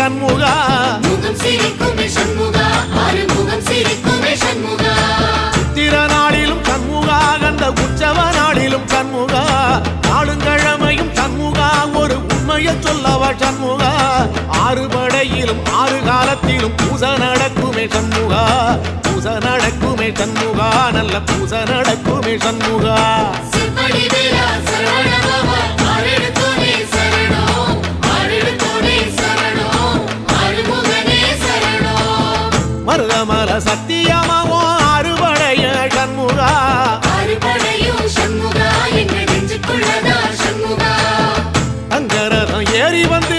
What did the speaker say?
சண்முகா முகம் சிரிக்குமே சண்முகா ஆறுமுகம் சிரிக்குமே சண்முகா சித்திர நாளிலும் சண்முகா கந்த உற்சவ நாளிலும் சண்முகா நாளுங்கிழமையும் சண்முகா ஒரு உண்மையை சொல்லவா சண்முகா ஆறு படையிலும் ஆறு காலத்திலும் பூசை நடக்குமே சண்முகா பூசை நடக்குமே சண்முகா நல்ல பூசை நடக்குமே சண்முகா சிவடி வேலா சரவணபவா ஆரெடுத்தோனே சரணம் ஆரெடுத்தோனே சரணம் ஆறுமுகனே சரணம் மருதமல சத்தியமாவோ ஆறுபடைய சண்முகா ஆறுபடையும் சண்முகா எங்கள் நெஞ்சுக்குள்ளதா சண்முகா அங்கரதம் ஏறி வந்து